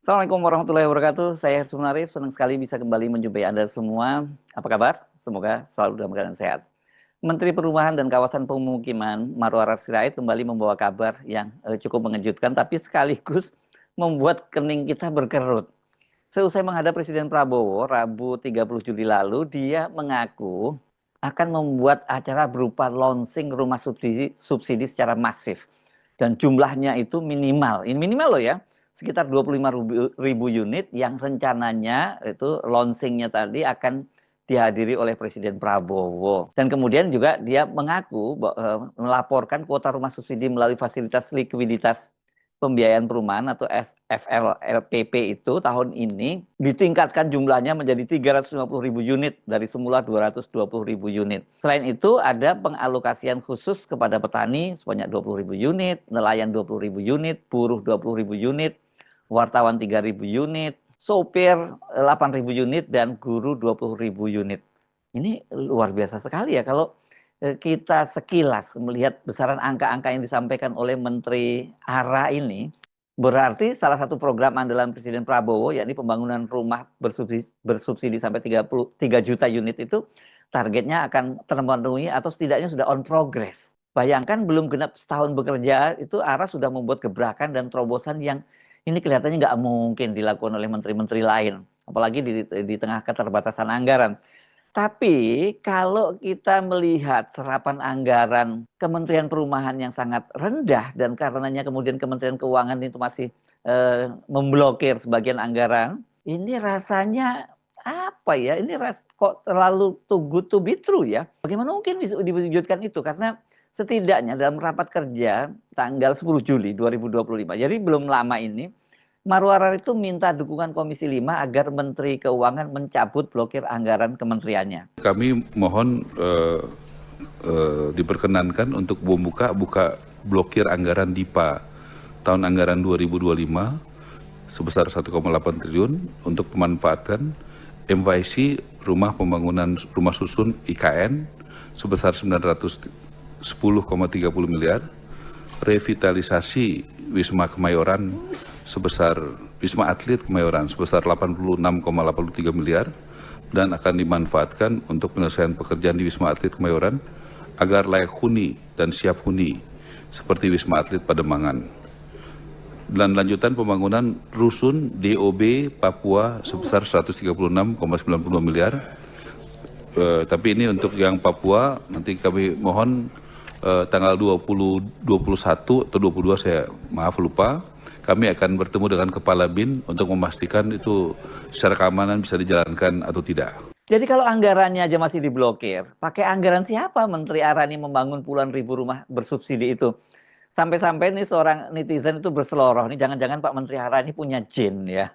Assalamualaikum warahmatullahi wabarakatuh. Saya Sunarif, senang sekali bisa kembali menjumpai Anda semua. Apa kabar? Semoga selalu dalam keadaan sehat. Menteri Perumahan dan Kawasan Pemukiman Marwarar Sirait kembali membawa kabar yang cukup mengejutkan, tapi sekaligus membuat kening kita berkerut. Seusai menghadap Presiden Prabowo, Rabu 30 Juli lalu, dia mengaku akan membuat acara berupa launching rumah subsidi secara masif. Dan jumlahnya itu minimal. Ini minimal loh ya, sekitar 25 ribu unit yang rencananya itu launchingnya tadi akan dihadiri oleh Presiden Prabowo. Dan kemudian juga dia mengaku melaporkan kuota rumah subsidi melalui fasilitas likuiditas pembiayaan perumahan atau FLLPP itu tahun ini ditingkatkan jumlahnya menjadi 350 ribu unit dari semula 220 ribu unit. Selain itu ada pengalokasian khusus kepada petani sebanyak 20 ribu unit, nelayan 20 ribu unit, buruh 20 ribu unit, wartawan 3 ribu unit, sopir 8 ribu unit, dan guru 20 ribu unit. Ini luar biasa sekali ya kalau kita sekilas melihat besaran angka-angka yang disampaikan oleh Menteri ARA ini, berarti salah satu program andalan Presiden Prabowo, yakni pembangunan rumah bersubsidi sampai 3 juta unit itu, targetnya akan terpenuhi atau setidaknya sudah on progress. Bayangkan belum genap setahun bekerja, itu ARA sudah membuat gebrakan dan terobosan yang ini kelihatannya nggak mungkin dilakukan oleh menteri-menteri lain, apalagi di tengah keterbatasan anggaran. Tapi kalau kita melihat serapan anggaran Kementerian Perumahan yang sangat rendah dan karenanya kemudian Kementerian Keuangan itu masih memblokir sebagian anggaran, ini rasanya apa ya? Ini kok terlalu too good to be true ya? Bagaimana mungkin diwujudkan itu? Karena setidaknya dalam rapat kerja tanggal 10 Juli 2025, jadi belum lama ini, Marwarar itu minta dukungan Komisi 5 agar Menteri Keuangan mencabut blokir anggaran kementeriannya. Kami mohon diperkenankan untuk buka blokir anggaran DIPA tahun anggaran 2025 sebesar 1,8 triliun untuk memanfaatkan MYC rumah pembangunan rumah susun IKN sebesar 910,30 miliar, revitalisasi Wisma Kemayoran sebesar Wisma Atlet Kemayoran sebesar 86,83 miliar dan akan dimanfaatkan untuk penyelesaian pekerjaan di Wisma Atlet Kemayoran agar layak huni dan siap huni seperti Wisma Atlet Pademangan. Dan lanjutan pembangunan rusun DOB Papua sebesar 136,92 miliar. Tapi ini untuk yang Papua nanti kami mohon tanggal 21 atau 22 saya maaf lupa. Kami akan bertemu dengan Kepala BIN untuk memastikan itu secara keamanan bisa dijalankan atau tidak. Jadi kalau anggarannya aja masih diblokir, pakai anggaran siapa Menteri ARA ini membangun puluhan ribu rumah bersubsidi itu? Sampai-sampai nih seorang netizen itu berseloroh, nih jangan-jangan Pak Menteri ARA ini punya jin ya.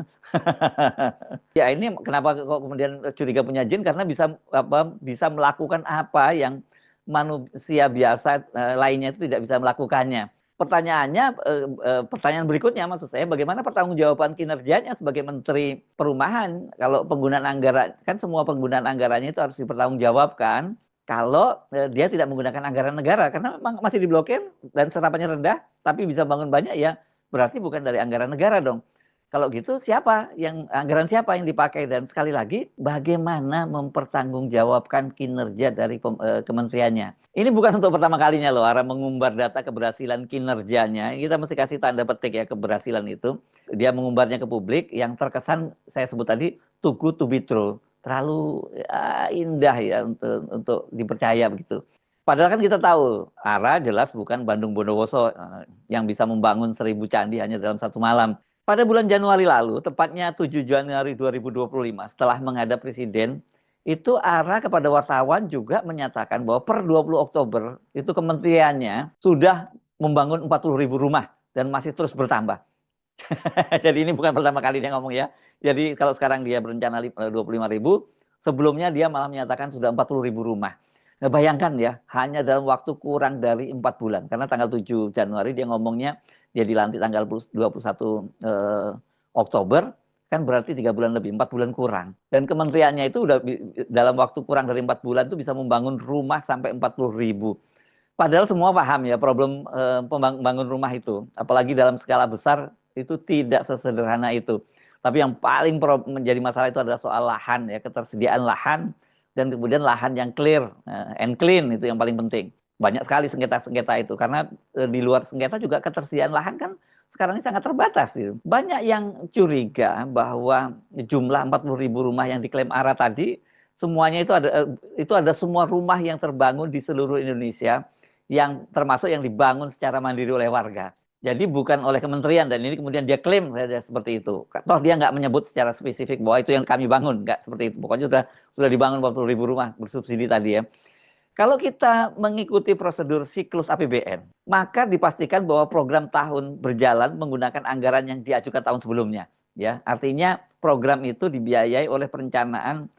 Ya ini kenapa kok kemudian curiga punya jin? Karena bisa melakukan apa yang manusia biasa lainnya itu tidak bisa melakukannya. Pertanyaan berikutnya maksud saya, bagaimana pertanggungjawaban kinerjanya sebagai Menteri Perumahan kalau penggunaan anggaran, kan semua penggunaan anggarannya itu harus dipertanggungjawabkan kalau dia tidak menggunakan anggaran negara, karena memang masih diblokir dan serapannya rendah, tapi bisa bangun banyak ya, berarti bukan dari anggaran negara dong. Kalau gitu anggaran siapa yang dipakai, dan sekali lagi bagaimana mempertanggungjawabkan kinerja dari kementeriannya. Ini bukan untuk pertama kalinya loh ARA mengumbar data keberhasilan kinerjanya. Kita mesti kasih tanda petik ya keberhasilan itu. Dia mengumbarnya ke publik yang terkesan saya sebut tadi too good to be true. Terlalu indah ya untuk dipercaya begitu. Padahal kan kita tahu ARA jelas bukan Bandung Bondowoso yang bisa membangun 1000 candi hanya dalam satu malam. Pada bulan Januari lalu, tepatnya 7 Januari 2025, setelah menghadap Presiden, itu ARA kepada wartawan juga menyatakan bahwa per 20 Oktober itu kementeriannya sudah membangun 40 ribu rumah dan masih terus bertambah. Jadi ini bukan pertama kali dia ngomong ya. Jadi kalau sekarang dia berencana 25 ribu, sebelumnya dia malah menyatakan sudah 40 ribu rumah. Nah, bayangkan ya, hanya dalam waktu kurang dari 4 bulan. Karena tanggal 7 Januari dia ngomongnya, dia dilantik tanggal 21 Oktober, kan berarti 3 bulan lebih, 4 bulan kurang. Dan kementeriannya itu udah dalam waktu kurang dari 4 bulan itu bisa membangun rumah sampai 40 ribu. Padahal semua paham ya problem membangun rumah itu. Apalagi dalam skala besar itu tidak sesederhana itu. Tapi yang paling menjadi masalah itu adalah soal lahan ya, ketersediaan lahan dan kemudian lahan yang clear and clean itu yang paling penting. Banyak sekali sengketa-sengketa itu karena di luar sengketa juga ketersediaan lahan kan sekarang ini sangat terbatas gitu. Banyak yang curiga bahwa jumlah 40.000 rumah yang diklaim ARA tadi semuanya itu ada semua rumah yang terbangun di seluruh Indonesia yang termasuk yang dibangun secara mandiri oleh warga. Jadi bukan oleh kementerian dan ini kemudian dia klaim saja seperti itu. Toh dia nggak menyebut secara spesifik bahwa itu yang kami bangun, nggak seperti itu. Pokoknya sudah dibangun 40.000 rumah bersubsidi tadi ya. Kalau kita mengikuti prosedur siklus APBN, maka dipastikan bahwa program tahun berjalan menggunakan anggaran yang diajukan tahun sebelumnya. Ya, artinya program itu dibiayai oleh perencanaan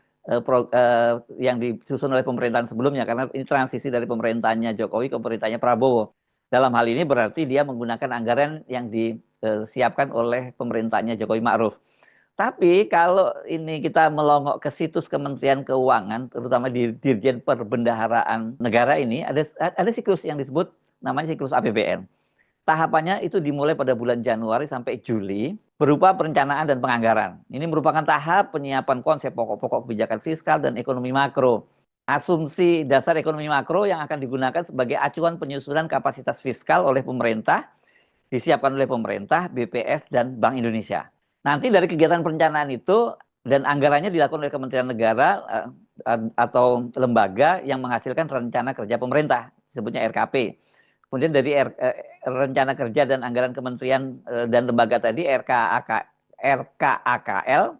yang disusun oleh pemerintahan sebelumnya, karena ini transisi dari pemerintahnya Jokowi ke pemerintahnya Prabowo. Dalam hal ini berarti dia menggunakan anggaran yang disiapkan oleh pemerintahnya Jokowi Ma'ruf. Tapi kalau ini kita melongok ke situs Kementerian Keuangan, terutama di Dirjen Perbendaharaan Negara ini, ada siklus yang disebut namanya siklus APBN. Tahapannya itu dimulai pada bulan Januari sampai Juli, berupa perencanaan dan penganggaran. Ini merupakan tahap penyiapan konsep pokok-pokok kebijakan fiskal dan ekonomi makro. Asumsi dasar ekonomi makro yang akan digunakan sebagai acuan penyusunan kapasitas fiskal oleh pemerintah, disiapkan oleh pemerintah, BPS, dan Bank Indonesia. Nanti dari kegiatan perencanaan itu dan anggarannya dilakukan oleh Kementerian Negara atau lembaga yang menghasilkan rencana kerja pemerintah, disebutnya RKP. Kemudian dari rencana kerja dan anggaran kementerian dan lembaga tadi RKAKL,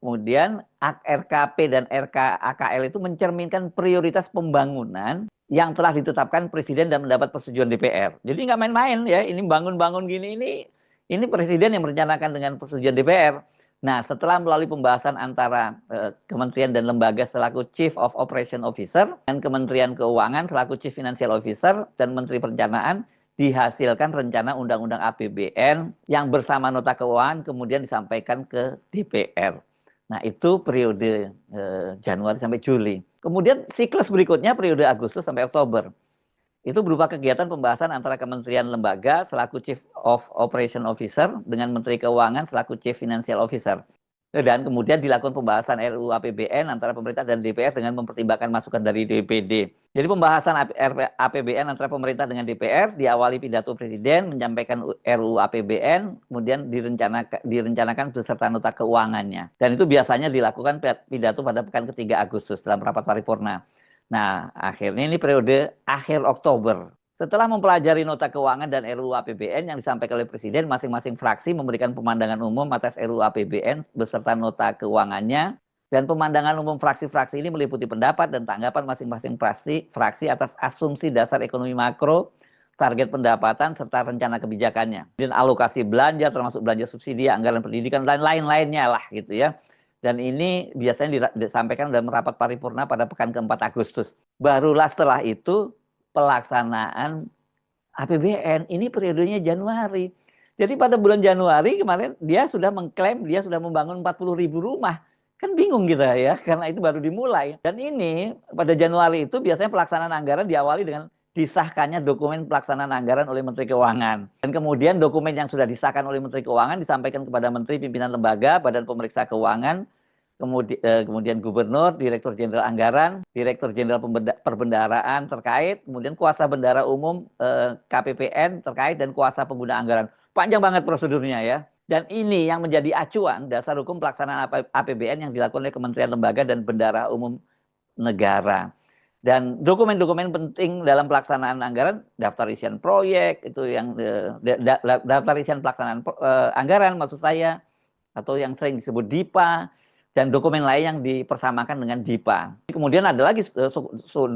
kemudian RKP dan RKAKL itu mencerminkan prioritas pembangunan yang telah ditetapkan Presiden dan mendapat persetujuan DPR. Jadi nggak main-main ya, ini bangun-bangun gini ini Presiden yang merencanakan dengan persetujuan DPR. Nah, setelah melalui pembahasan antara kementerian dan lembaga selaku Chief of Operation Officer dan Kementerian Keuangan selaku Chief Financial Officer dan Menteri Perencanaan, dihasilkan rencana Undang-Undang APBN yang bersama nota keuangan kemudian disampaikan ke DPR. Nah, itu periode Januari sampai Juli. Kemudian siklus berikutnya periode Agustus sampai Oktober. Itu berupa kegiatan pembahasan antara kementerian lembaga selaku Chief of Operation Officer dengan Menteri Keuangan selaku Chief Financial Officer. Dan kemudian dilakukan pembahasan RUU APBN antara pemerintah dan DPR dengan mempertimbangkan masukan dari DPD. Jadi pembahasan APBN antara pemerintah dengan DPR diawali pidato Presiden menyampaikan RUU APBN, kemudian direncanakan beserta nota keuangannya. Dan itu biasanya dilakukan pidato pada pekan ketiga Agustus dalam rapat paripurna. Nah, akhirnya ini periode akhir Oktober. Setelah mempelajari nota keuangan dan RUU APBN yang disampaikan oleh Presiden, masing-masing fraksi memberikan pemandangan umum atas RUU APBN beserta nota keuangannya. Dan pemandangan umum fraksi-fraksi ini meliputi pendapat dan tanggapan masing-masing fraksi atas asumsi dasar ekonomi makro, target pendapatan, serta rencana kebijakannya. Dan alokasi belanja, termasuk belanja subsidi, anggaran pendidikan, dan lain-lainnya lah gitu ya. Dan ini biasanya disampaikan dalam rapat paripurna pada pekan ke-4 Agustus. Barulah setelah itu pelaksanaan APBN, ini periodenya Januari. Jadi pada bulan Januari kemarin dia sudah mengklaim dia sudah membangun 40.000 rumah. Kan bingung kita ya, karena itu baru dimulai. Dan ini pada Januari itu biasanya pelaksanaan anggaran diawali dengan disahkannya dokumen pelaksanaan anggaran oleh Menteri Keuangan. Dan kemudian dokumen yang sudah disahkan oleh Menteri Keuangan disampaikan kepada Menteri Pimpinan Lembaga, Badan Pemeriksa Keuangan, kemudian Gubernur, Direktur Jenderal Anggaran, Direktur Jenderal Perbendaharaan terkait, kemudian Kuasa Bendahara Umum KPPN terkait, dan Kuasa Pengguna Anggaran. Panjang banget prosedurnya ya. Dan ini yang menjadi acuan dasar hukum pelaksanaan APBN yang dilakukan oleh Kementerian Lembaga dan Bendahara Umum Negara. Dan dokumen-dokumen penting dalam pelaksanaan anggaran, daftar isian proyek, itu yang daftar isian pelaksanaan anggaran maksud saya, atau yang sering disebut DIPA, dan dokumen lain yang dipersamakan dengan DIPA. Kemudian ada lagi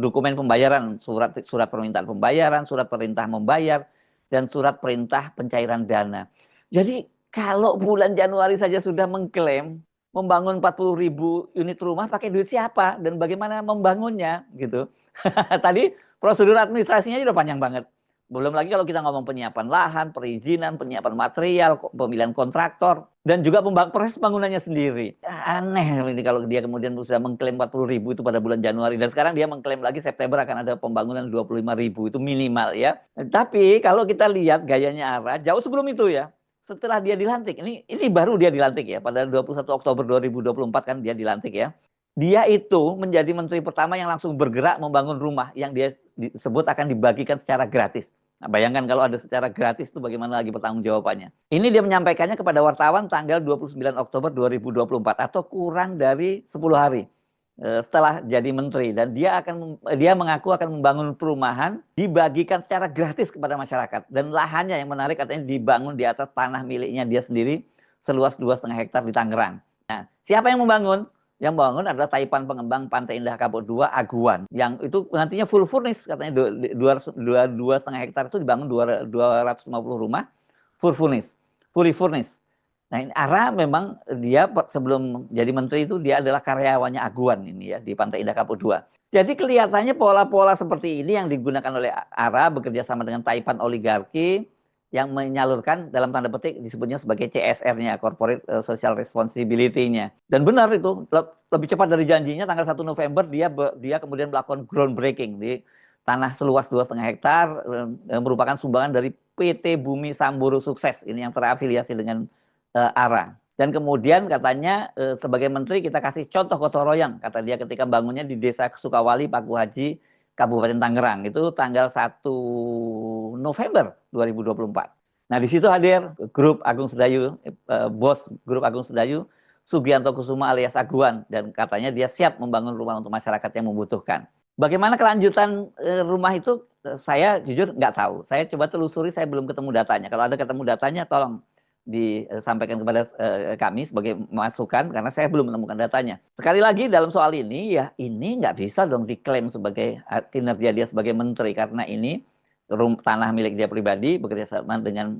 dokumen pembayaran, surat permintaan pembayaran, surat perintah membayar, dan surat perintah pencairan dana. Jadi kalau bulan Januari saja sudah mengklaim membangun 40.000 unit rumah, pakai duit siapa dan bagaimana membangunnya gitu. Tadi prosedur administrasinya sudah panjang banget. Belum lagi kalau kita ngomong penyiapan lahan, perizinan, penyiapan material, pemilihan kontraktor, dan juga proses pembangunannya sendiri. Aneh ini kalau dia kemudian sudah mengklaim 40.000 itu pada bulan Januari. Dan sekarang dia mengklaim lagi September akan ada pembangunan 25.000, itu minimal ya. Tapi kalau kita lihat gayanya ARA, jauh sebelum itu ya. setelah dia dilantik, ini baru dia dilantik ya, pada 21 Oktober 2024 kan dia dilantik ya. Dia itu menjadi menteri pertama yang langsung bergerak membangun rumah yang dia disebut akan dibagikan secara gratis. Nah, bayangkan kalau ada secara gratis itu bagaimana lagi pertanggungjawabannya. Ini dia menyampaikannya kepada wartawan tanggal 29 Oktober 2024 atau kurang dari 10 hari setelah jadi menteri, dan dia mengaku akan membangun perumahan dibagikan secara gratis kepada masyarakat, dan lahannya yang menarik katanya dibangun di atas tanah miliknya dia sendiri seluas 2,5 hektar di Tangerang. Nah, siapa yang membangun? Yang membangun adalah Taipan Pengembang Pantai Indah Kapuk 2 Aguan, yang itu nantinya full furnish katanya 2,5 hektar itu dibangun 250 rumah full furnish, fully furnish. Nah, ini Ara memang dia sebelum jadi menteri itu dia adalah karyawannya Aguan ini ya di Pantai Indah Kapuk 2. Jadi kelihatannya pola-pola seperti ini yang digunakan oleh Ara bekerja sama dengan Taipan oligarki yang menyalurkan dalam tanda petik disebutnya sebagai CSR-nya, Corporate Social Responsibility-nya. Dan benar itu, lebih cepat dari janjinya tanggal 1 November dia kemudian melakukan groundbreaking di tanah seluas 2,5 hektar merupakan sumbangan dari PT Bumi Samburu Sukses ini yang terafiliasi dengan Ara. Dan kemudian katanya sebagai menteri kita kasih contoh gotong royong, kata dia ketika bangunnya di Desa Sukawali, Paku Haji, Kabupaten Tangerang. Itu tanggal 1 November 2024. Nah, di situ hadir grup Agung Sedayu, bos grup Agung Sedayu, Sugianto Kusuma alias Aguan, dan katanya dia siap membangun rumah untuk masyarakat yang membutuhkan. Bagaimana kelanjutan rumah itu saya jujur nggak tahu. Saya coba telusuri, saya belum ketemu datanya. Kalau ada ketemu datanya tolong disampaikan kepada kami sebagai masukan, karena saya belum menemukan datanya. Sekali lagi dalam soal ini ya, ini nggak bisa dong diklaim sebagai kinerja dia sebagai menteri, karena ini tanah milik dia pribadi bekerja sama dengan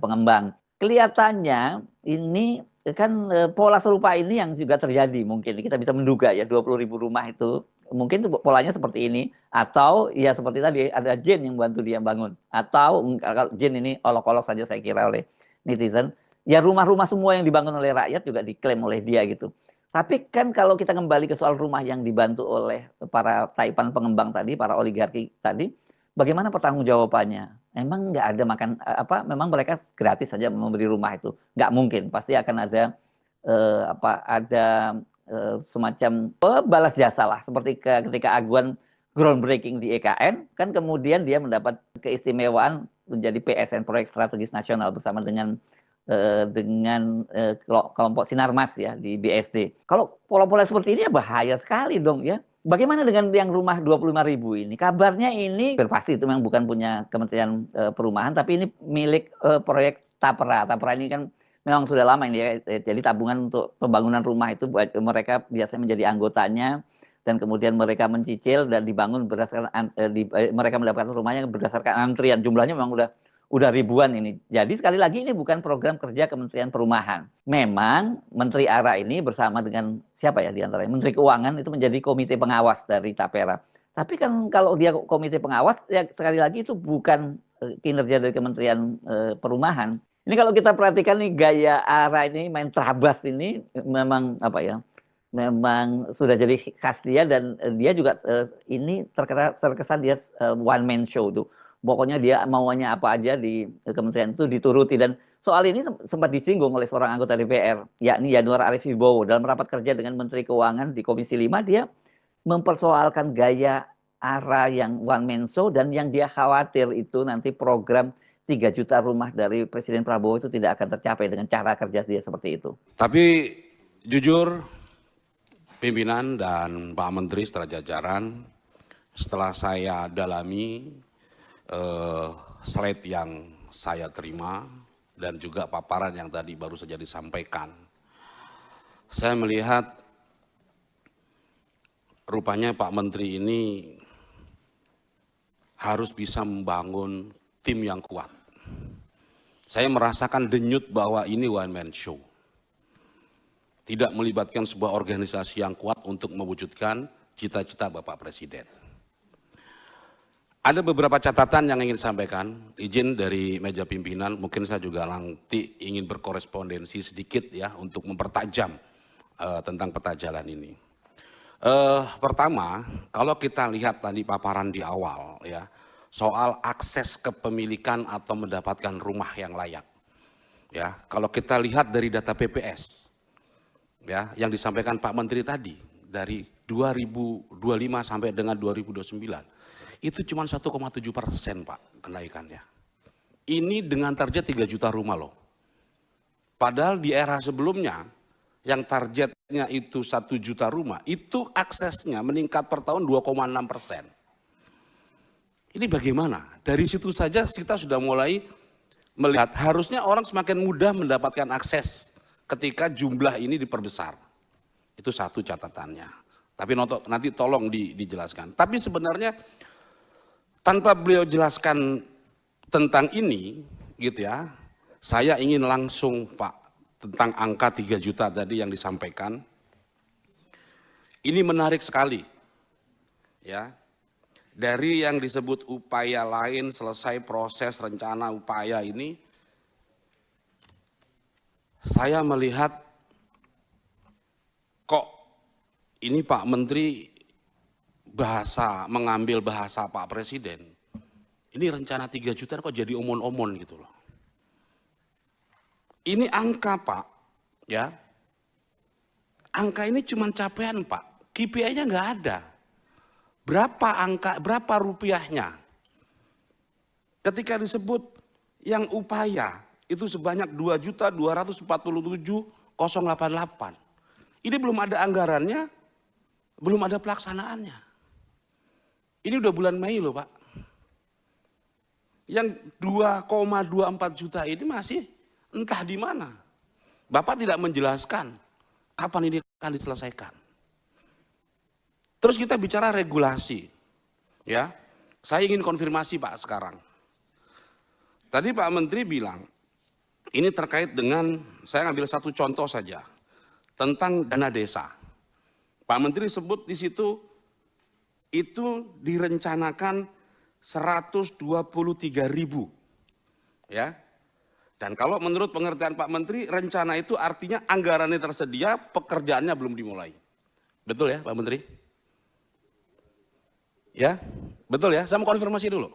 pengembang. Kelihatannya ini kan pola serupa ini yang juga terjadi, mungkin kita bisa menduga ya 20.000 rumah itu mungkin polanya seperti ini, atau ya seperti tadi ada Jin yang bantu dia bangun, atau kalau Jin ini olok-olok saja saya kira oleh netizen, ya rumah-rumah semua yang dibangun oleh rakyat juga diklaim oleh dia gitu. Tapi kan kalau kita kembali ke soal rumah yang dibantu oleh para Taipan pengembang tadi, para oligarki tadi, bagaimana pertanggungjawabannya? Emang nggak ada makan memang mereka gratis saja memberi rumah itu? Nggak mungkin, pasti akan ada semacam balas jasa lah, seperti ketika Aguan groundbreaking di EKN, kan kemudian dia mendapat keistimewaan menjadi PSN proyek strategis nasional bersama dengan kelompok Sinarmas ya di BSD. Kalau pola-pola seperti ini ya bahaya sekali dong ya. Bagaimana dengan yang rumah 25.000 ini? Kabarnya ini pasti itu memang bukan punya Kementerian Perumahan, tapi ini milik proyek Tapera. Tapera ini kan memang sudah lama ini ya. Jadi tabungan untuk pembangunan rumah itu mereka biasanya menjadi anggotanya, dan kemudian mereka mencicil dan dibangun berdasarkan mereka mendapatkan rumahnya berdasarkan antrian. Jumlahnya memang udah ribuan ini. Jadi sekali lagi ini bukan program kerja Kementerian Perumahan. Memang Menteri Ara ini bersama dengan siapa ya diantaranya Menteri Keuangan itu menjadi komite pengawas dari Tapera. Tapi kan kalau dia komite pengawas ya sekali lagi itu bukan kinerja dari Kementerian Perumahan. Ini kalau kita perhatikan nih gaya Ara ini main terabas ini memang memang sudah jadi khas dia, dan dia juga ini terkesan dia one man show tuh. Pokoknya dia maunya apa aja di kementerian itu dituruti, dan soal ini sempat disinggung oleh seorang anggota DPR, yakni Yanuar Arif Wibowo dalam rapat kerja dengan Menteri Keuangan di Komisi 5. Dia mempersoalkan gaya Ara yang one man show, dan yang dia khawatir itu nanti program 3 juta rumah dari Presiden Prabowo itu tidak akan tercapai dengan cara kerja dia seperti itu. Tapi jujur, pimpinan dan Pak Menteri setelah jajaran, setelah saya dalami slide yang saya terima dan juga paparan yang tadi baru saja disampaikan, saya melihat rupanya Pak Menteri ini harus bisa membangun tim yang kuat. Saya merasakan denyut bahwa ini one man show. Tidak melibatkan sebuah organisasi yang kuat untuk mewujudkan cita-cita Bapak Presiden. Ada beberapa catatan yang ingin sampaikan, izin dari meja pimpinan, mungkin saya juga nanti ingin berkorespondensi sedikit ya untuk mempertajam tentang peta jalan ini. Pertama, kalau kita lihat tadi paparan di awal ya, soal akses kepemilikan atau mendapatkan rumah yang layak. Ya, kalau kita lihat dari data PPS, ya, yang disampaikan Pak Menteri tadi, dari 2025 sampai dengan 2029, itu cuma 1,7% Pak kenaikannya. Ini dengan target 3 juta rumah loh. Padahal di era sebelumnya, yang targetnya itu 1 juta rumah, itu aksesnya meningkat per tahun 2,6%. Ini bagaimana? Dari situ saja kita sudah mulai melihat harusnya orang semakin mudah mendapatkan akses ketika jumlah ini diperbesar. Itu satu catatannya. Tapi nanti tolong dijelaskan. Tapi sebenarnya tanpa beliau jelaskan tentang ini, gitu ya, saya ingin langsung Pak tentang angka 3 juta tadi yang disampaikan. Ini menarik sekali, ya. Dari yang disebut upaya lain, selesai proses rencana upaya ini, saya melihat kok ini Pak Menteri mengambil bahasa Pak Presiden. Ini rencana 3 juta kok jadi omon-omon gitu loh. Ini angka Pak, ya. Angka ini cuma capaian Pak, KPI-nya nggak ada. Berapa rupiahnya? Ketika disebut yang upaya itu sebanyak 2.247.088. Ini belum ada anggarannya, belum ada pelaksanaannya. Ini udah bulan Mei loh Pak. Yang 2,24 juta ini masih entah di mana. Bapak tidak menjelaskan kapan ini akan diselesaikan. Terus kita bicara regulasi, ya. Saya ingin konfirmasi Pak sekarang. Tadi Pak Menteri bilang, ini terkait dengan, saya ngambil satu contoh saja, tentang dana desa. Pak Menteri sebut di situ, itu direncanakan 123.000, ya. Dan kalau menurut pengertian Pak Menteri, rencana itu artinya anggarannya tersedia, pekerjaannya belum dimulai. Betul ya Pak Menteri? Ya, betul ya, saya mau konfirmasi dulu.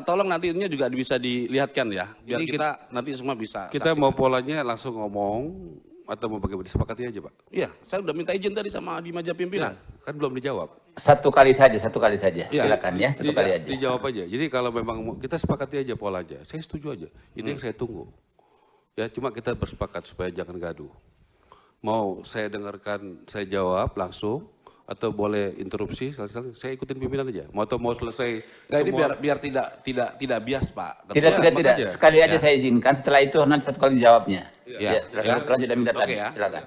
Tolong nantinya juga bisa dilihatkan ya, biar kita nanti semua bisa. Kita mau polanya langsung ngomong atau mau bagaimana, disepakati aja Pak? Iya, saya udah minta izin tadi sama di meja pimpinan. Kan belum dijawab. Satu kali saja. Ya, Silakan ya, satu kali aja. Dijawab aja. Jadi kalau memang kita sepakati aja polanya, saya setuju aja. Ini yang saya tunggu. Ya, cuma kita bersepakat supaya jangan gaduh. Mau saya dengarkan, saya jawab langsung, atau boleh interupsi, saya ikutin pimpinan aja. Mau selesai. Nah, ini biar tidak bias Pak. Tidak. Sekali aja saya izinkan. Setelah itu nanti satu kali jawabnya. Ya, silakan. Lanjut dan minta tadi. Ya. Silakan.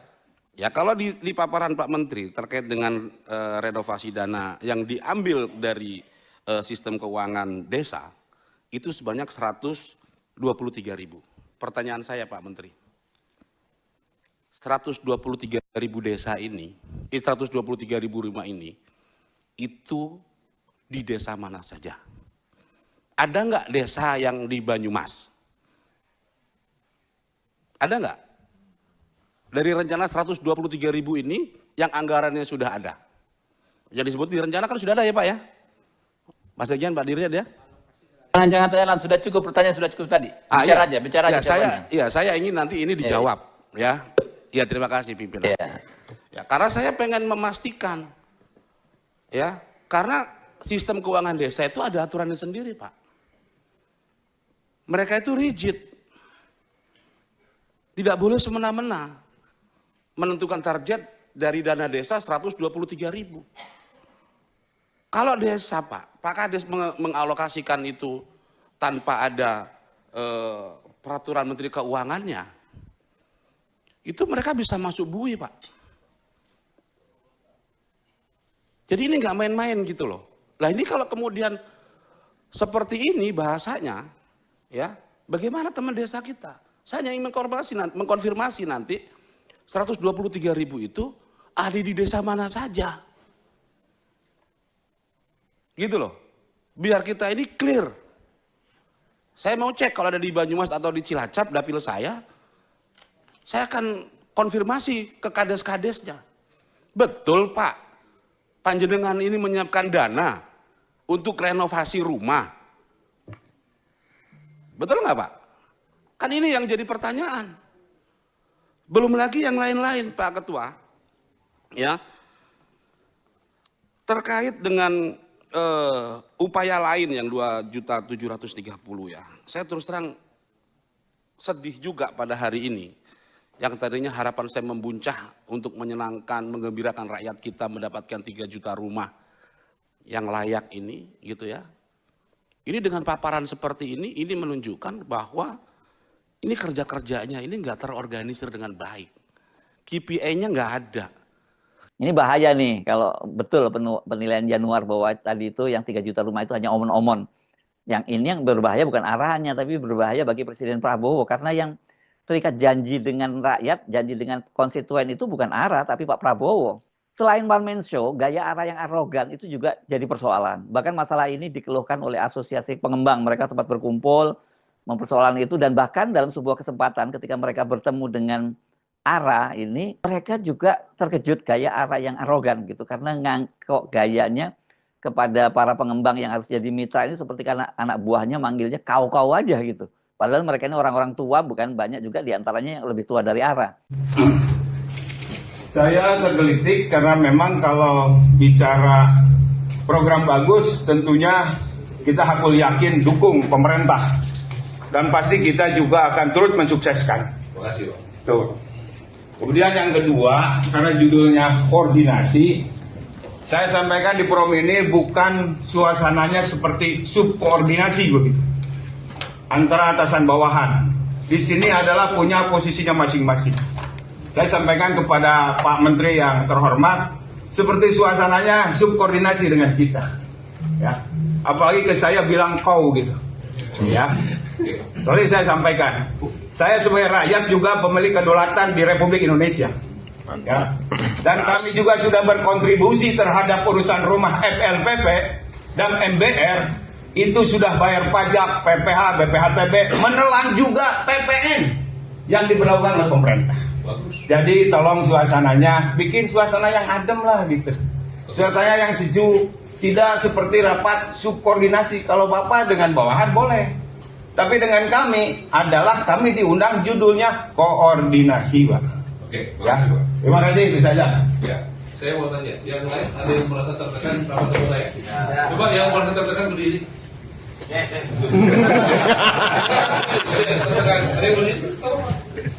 Ya, kalau di paparan Pak Menteri terkait dengan renovasi dana yang diambil dari sistem keuangan desa itu sebanyak 123.000. Pertanyaan saya Pak Menteri, 123.000 desa ini, 123.000 rumah ini, itu di desa mana saja? Ada nggak desa yang di Banyumas? Ada nggak? Dari rencana 123.000 ini, yang anggarannya sudah ada. Yang disebut di rencana kan sudah ada ya Pak ya? Mas Sekjen, Pak Dirjen ya? Jangan tanya, sudah cukup, pertanyaan sudah cukup tadi. Bicara aja. Saya ingin nanti ini dijawab ya. Ya, terima kasih pimpinan. Ya, karena saya pengen memastikan, ya, karena sistem keuangan desa itu ada aturannya sendiri Pak. Mereka itu rigid, tidak boleh semena-mena menentukan target dari dana desa 123.000. Kalau desa Pak Kades mengalokasikan itu tanpa ada peraturan Menteri Keuangannya, itu mereka bisa masuk bui Pak. Jadi ini nggak main-main gitu loh. Nah ini kalau kemudian seperti ini bahasanya, ya, bagaimana teman desa kita? Saya hanya ingin mengkonfirmasi nanti 123.000 itu ada di desa mana saja. Gitu loh. Biar kita ini clear. Saya mau cek kalau ada di Banyumas atau di Cilacap dapil saya akan konfirmasi ke kades-kadesnya. Betul Pak, panjenengan ini menyiapkan dana untuk renovasi rumah. Betul nggak Pak? Kan ini yang jadi pertanyaan. Belum lagi yang lain-lain Pak Ketua. Ya. Terkait dengan upaya lain yang 2.730.000 ya. Saya terus terang sedih juga pada hari ini. Yang tadinya harapan saya membuncah untuk menyenangkan, menggembirakan rakyat kita mendapatkan 3 juta rumah yang layak ini gitu ya. Ini dengan paparan seperti ini menunjukkan bahwa ini kerja-kerjanya ini nggak terorganisir dengan baik. KPI-nya nggak ada. Ini bahaya nih kalau betul penilaian Januar bahwa tadi itu yang 3 juta rumah itu hanya omon-omon. Yang ini yang berbahaya bukan arahannya, tapi berbahaya bagi Presiden Prabowo. Karena yang terikat janji dengan rakyat, janji dengan konstituen itu bukan ARA, tapi Pak Prabowo. Selain one man show, gaya ARA yang arogan itu juga jadi persoalan. Bahkan masalah ini dikeluhkan oleh asosiasi pengembang. Mereka sempat berkumpul mempersoalkan itu, dan bahkan dalam sebuah kesempatan ketika mereka bertemu dengan ARA ini, mereka juga terkejut gaya ARA yang arogan gitu. Karena kok gayanya kepada para pengembang yang harus jadi mitra ini seperti karena anak buahnya manggilnya kau-kau aja gitu. Padahal mereka ini orang-orang tua, bukan banyak juga diantaranya yang lebih tua dari ARA. Saya tergelitik karena memang kalau bicara program bagus tentunya kita hakul yakin dukung pemerintah. Dan pasti kita juga akan turut mensukseskan. Terima kasih, Pak. Tuh. Kemudian yang kedua, karena judulnya koordinasi, saya sampaikan di forum ini bukan suasananya seperti subkoordinasi begitu. Antara atasan bawahan. Di sini adalah punya posisinya masing-masing. Saya sampaikan kepada Pak Menteri yang terhormat, seperti suasananya subkoordinasi dengan kita. Ya. Apalagi ke saya bilang kau gitu. Ya. Sorry saya sampaikan. Saya sebagai rakyat juga pemilik kedaulatan di Republik Indonesia. Ya. Dan kami juga sudah berkontribusi terhadap urusan rumah FLPP dan MBR. Itu sudah bayar pajak, PPH, BPHTB, menelan juga PPN yang diberlakukan oleh pemerintah. Jadi tolong suasananya, bikin suasana yang adem lah gitu. Suasana yang sejuk, tidak seperti rapat subkoordinasi. Kalau Bapak dengan bawahan boleh. Tapi dengan kami adalah kami diundang judulnya koordinasi, Pak. Oke, ya. makasih, Pak. Terima kasih, itu saja. Ya, saya mau tanya, yang lain ada yang merasa tertekan sama teman saya? Ya. Coba yang merasa tertekan berdiri. Tertekan, ada yang berdiri?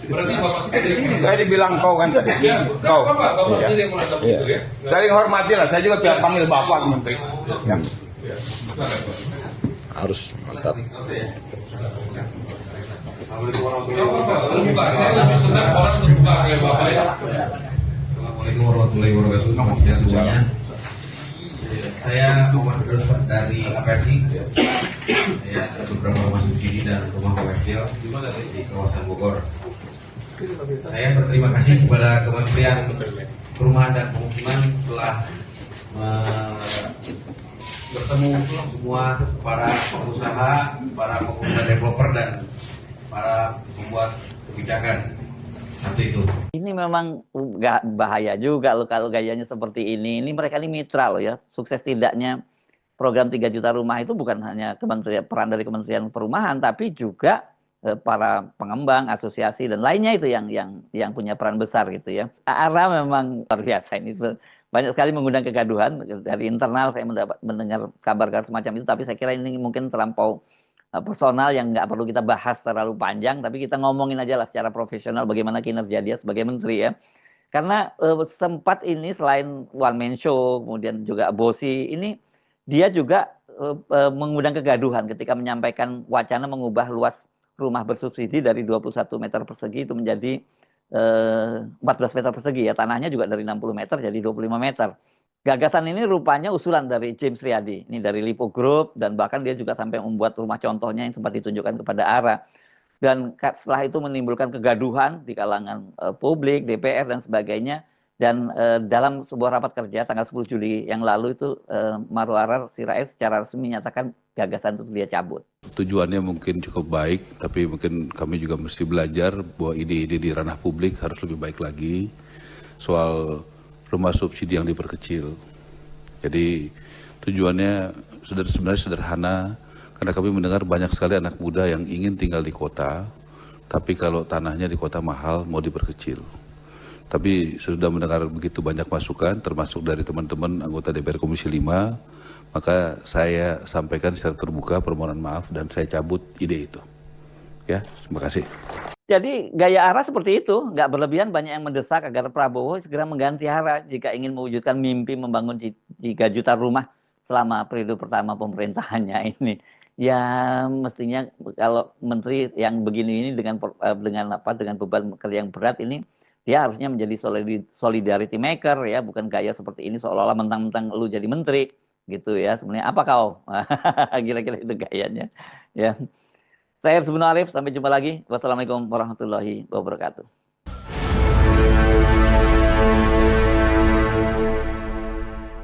Berarti Bapak sendiri yang merasa. Saya dibilang kau kan tadi. Ya, kau. Bapak sendiri yang merasa begitu ya. Saya hormati lah, saya juga pihak panggil Bapak Menteri. Ya. Ya. Silakan, Pak. Harus mantap. Assalamualaikum warahmatullahi wabarakatuh. Terbuka, saya lebih senang orang terbuka kayak Bapak ya. Assalamualaikum warahmatullahi wabarakatuh. Ya semuanya. Saya Muhammad Firdaus dari APRSI. Saya ada beberapa rumah subsidi dan rumah komersil di kawasan Bogor. Saya berterima kasih kepada Kementerian Perumahan dan Pemukiman telah bertemu semua para pengusaha, para pengusaha developer dan para pembuat kebijakan. Seperti itu. Ini memang nggak bahaya juga loh kalau gayanya seperti ini. Ini mereka ini mitra loh ya. Sukses tidaknya program 3 juta rumah itu bukan hanya peran dari Kementerian Perumahan, tapi juga para pengembang, asosiasi dan lainnya itu yang punya peran besar gitu ya. ARA memang luar biasa ini. Banyak sekali mengundang kegaduhan dari internal. Saya mendengar kabar-kabar semacam itu, tapi saya kira ini mungkin terlampau personal yang nggak perlu kita bahas terlalu panjang, tapi kita ngomongin aja lah secara profesional bagaimana kinerja dia sebagai menteri ya. Karena sempat ini selain one man show, kemudian juga bosi, ini dia juga mengundang kegaduhan ketika menyampaikan wacana mengubah luas rumah bersubsidi dari 21 meter persegi itu menjadi 14 meter persegi ya. Tanahnya juga dari 60 meter jadi 25 meter. Gagasan ini rupanya usulan dari James Riyadi, ini dari Lipo Group, dan bahkan dia juga sampai membuat rumah contohnya yang sempat ditunjukkan kepada ARA. Dan setelah itu menimbulkan kegaduhan di kalangan publik, DPR, dan sebagainya. Dan dalam sebuah rapat kerja tanggal 10 Juli yang lalu itu Marwarar Sirait secara resmi menyatakan gagasan itu dia cabut. Tujuannya mungkin cukup baik, tapi mungkin kami juga mesti belajar bahwa ide-ide di ranah publik harus lebih baik lagi. Soal rumah subsidi yang diperkecil. Jadi tujuannya sebenarnya sederhana, karena kami mendengar banyak sekali anak muda yang ingin tinggal di kota, Tapi kalau tanahnya di kota mahal, mau diperkecil. Tapi sudah mendengar begitu banyak masukan, termasuk dari teman-teman anggota DPR Komisi 5, maka saya sampaikan secara terbuka permohonan maaf dan saya cabut ide itu. Ya, terima kasih. Jadi gaya ARA seperti itu, nggak berlebihan, banyak yang mendesak agar Prabowo segera mengganti ARA jika ingin mewujudkan mimpi membangun 3 juta rumah selama periode pertama pemerintahannya ini. Ya mestinya kalau menteri yang begini ini dengan beban kerja yang berat ini, dia harusnya menjadi solidarity maker ya, bukan gaya seperti ini seolah-olah mentang-mentang lu jadi menteri gitu ya. Sebenarnya apa kau? Kira-kira itu gayanya. Ya. Saya Arif, sampai jumpa lagi. Wassalamualaikum warahmatullahi wabarakatuh.